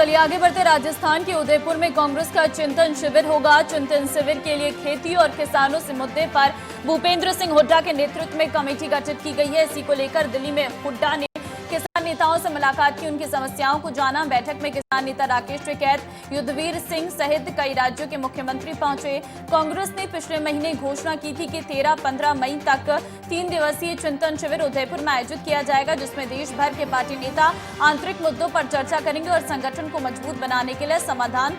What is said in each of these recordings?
चलिए आगे बढ़ते। राजस्थान के उदयपुर में कांग्रेस का चिंतन शिविर होगा। चिंतन शिविर के लिए खेती और किसानों से मुद्दे पर भूपेंद्र सिंह हुड्डा के नेतृत्व में कमेटी गठित की गई है। इसी को लेकर दिल्ली में हुड्डा ने किसान नेताओं से मुलाकात की, उनकी समस्याओं को जाना। बैठक में किसान नेता राकेश टिकैत, युद्धवीर सिंह सहित कई राज्यों के मुख्यमंत्री पहुंचे। कांग्रेस ने पिछले महीने घोषणा की थी कि 13-15 मई तक 3 दिवसीय चिंतन शिविर उदयपुर में आयोजित किया जाएगा, जिसमें देश भर के पार्टी नेता आंतरिक मुद्दों पर चर्चा करेंगे और संगठन को मजबूत बनाने के लिए समाधान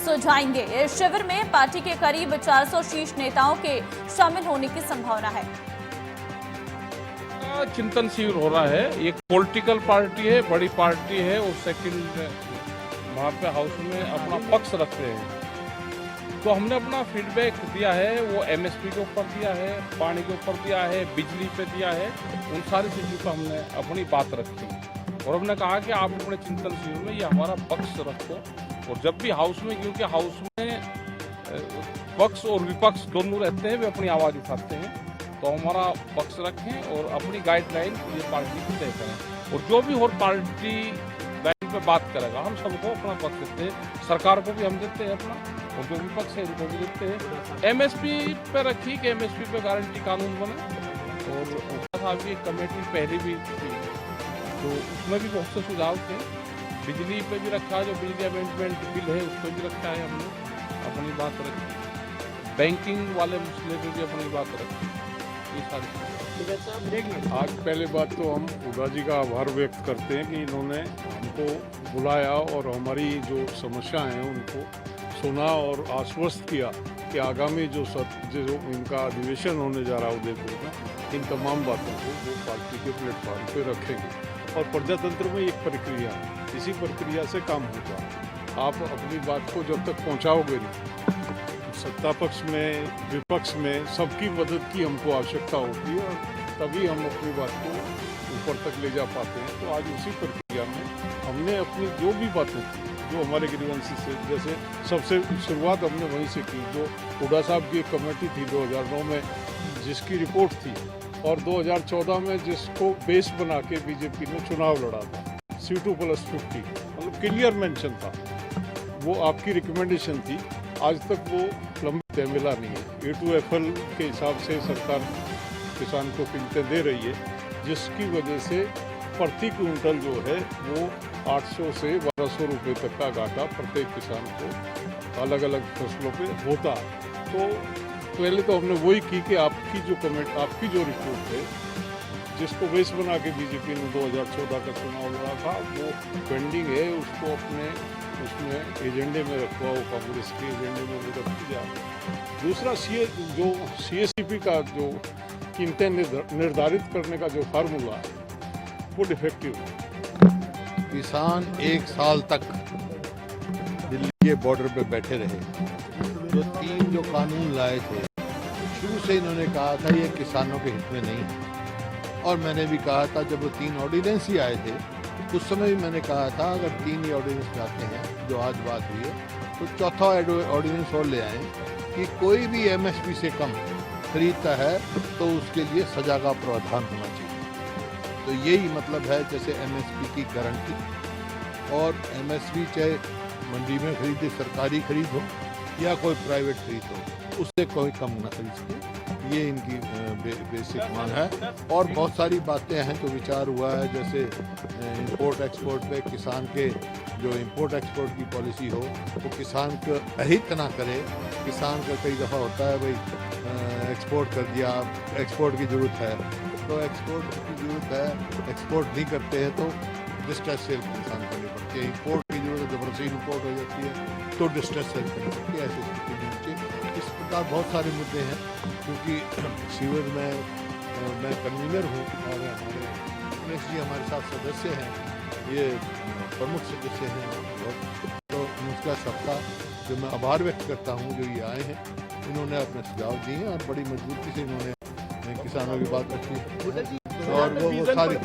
सुझाएंगे। इस शिविर में पार्टी के करीब 400 शीर्ष नेताओं के शामिल होने की संभावना है। चिंतन शिविर हो रहा है। एक पॉलिटिकल पार्टी है, बड़ी पार्टी है, और सेकंड वहाँ पे हाउस में अपना पक्ष रखते हैं। तो हमने अपना फीडबैक दिया है, वो एमएसपी के ऊपर दिया है, पानी के ऊपर दिया है, बिजली पे दिया है। उन सारी चीज़ों पर हमने अपनी बात रखी और हमने कहा कि आप अपने चिंतन शिविर में ये हमारा पक्ष रखो। और जब भी हाउस में, क्योंकि हाउस में पक्ष और विपक्ष दोनों रहते हैं, वे अपनी आवाज़ उठाते हैं, तो हमारा पक्ष रखें और अपनी गाइडलाइन ये पार्टी को तय करें। और जो भी और पार्टी लाइन पे बात करेगा, हम सबको अपना पक्ष देते हैं। सरकार को भी हम देते हैं अपना, और जो विपक्ष है उनको भी देते हैं। एमएसपी पे रखी कि एमएसपी पे गारंटी कानून बने। और अभी कमेटी पहले भी थी, तो उसमें भी बहुत से सुझाव थे। बिजली पे भी रखा, जो बिजली अमेंडमेंट बिल है उस पर भी रखा है, हमने अपनी बात रखी। बैंकिंग वाले मसले पे भी अपनी बात रखी। आज पहले बात तो हम हुड्डा जी का आभार व्यक्त करते हैं कि इन्होंने हमको बुलाया और हमारी जो समस्याएं हैं उनको सुना और आश्वस्त किया कि आगामी जो इनका अधिवेशन होने जा रहा है उदयपुर में, इन तमाम बातों को वो पार्टी के प्लेटफॉर्म पे रखेंगे। और प्रजातंत्र में एक प्रक्रिया है, इसी प्रक्रिया से काम होगा। आप अपनी बात को जब तक पहुँचाओगे नहीं, सत्ता पक्ष में विपक्ष में सबकी मदद की हमको आवश्यकता होती है, और तभी हम अपनी बात को ऊपर तक ले जा पाते हैं। तो आज उसी प्रक्रिया में हमने अपनी जो भी बातें थी, जो हमारे ग्रीवेंसेस से, जैसे सबसे शुरुआत हमने वहीं से की। जो हुड्डा साहब की एक कमेटी थी 2009 में, जिसकी रिपोर्ट थी, और 2014 में जिसको बेस बना के बीजेपी ने चुनाव लड़ा था, C2+50, मतलब क्लियर मेंशन था। वो आपकी रिकमेंडेशन थी, आज तक वो लंबित है, मिला नहीं है। A2FL के हिसाब से सरकार किसान को कीमतें दे रही है, जिसकी वजह से प्रति क्विंटल जो है वो 800 से 1200 रुपये तक का घाटा प्रत्येक किसान को अलग अलग फसलों पे होता है। तो पहले तो हमने वही की कि आपकी जो रिपोर्ट है, जिसको बेस बना के बीजेपी ने 2014 का चुनाव लड़ा था, वो पेंडिंग है, उसको अपने उसमें एजेंडे में रखवाओ, कांग्रेस के एजेंडे में वो रखी जाए। दूसरा जो CSCP का जो कीमतें निर्धारित करने का जो फार्मूला है, वो डिफेक्टिव है। किसान 1 साल तक दिल्ली के बॉर्डर पे बैठे रहे। जो 3 कानून लाए थे, शुरू से इन्होंने कहा था ये किसानों के हित में नहीं है। और मैंने भी कहा था, जब वो 3 ऑर्डिनेंस ही आए थे, उस समय भी मैंने कहा था, अगर 3 ही ऑर्डिनेंस जाते हैं, जो आज बात हुई है, तो चौथा ऑर्डिनेंस और ले आए कि कोई भी MSP से कम खरीदता है तो उसके लिए सजा का प्रावधान होना चाहिए। तो यही मतलब है, जैसे MSP की गारंटी, और MSP चाहे मंडी में खरीदे, सरकारी खरीद हो या कोई प्राइवेट खरीद हो, उससे कोई कम न खरीद सके। ये इनकी बेसिक मांग है। और बहुत सारी बातें हैं जो विचार हुआ है, जैसे इंपोर्ट एक्सपोर्ट पे किसान के जो इंपोर्ट एक्सपोर्ट की पॉलिसी हो, वो किसान को अहित ना करे। किसान का कई दफ़ा होता है, भाई एक्सपोर्ट कर दिया, एक्सपोर्ट की ज़रूरत है, तो एक्सपोर्ट की ज़रूरत है, एक्सपोर्ट नहीं करते हैं तो डिस्ट्रेस सेल किसान करनी पड़ती है। इंपोर्ट की ज़रूरत है, ज़बरदस्ती इंपोर्ट हो जाती है तो डिस्ट्रेस सेल करनी पड़ती है। ऐसी स्थिति में इस प्रकार बहुत सारे मुद्दे हैं। क्योंकि शिविर में मैं कन्वीनर हूँ और हमारे उमेश जी हमारे साथ सदस्य हैं, ये प्रमुख सदस्य हैं, तो उनका सबका जो मैं आभार व्यक्त करता हूँ, जो ये आए हैं, इन्होंने अपने सुझाव दिए हैं और बड़ी मजबूती से इन्होंने किसानों की बात रखी, और वो सारी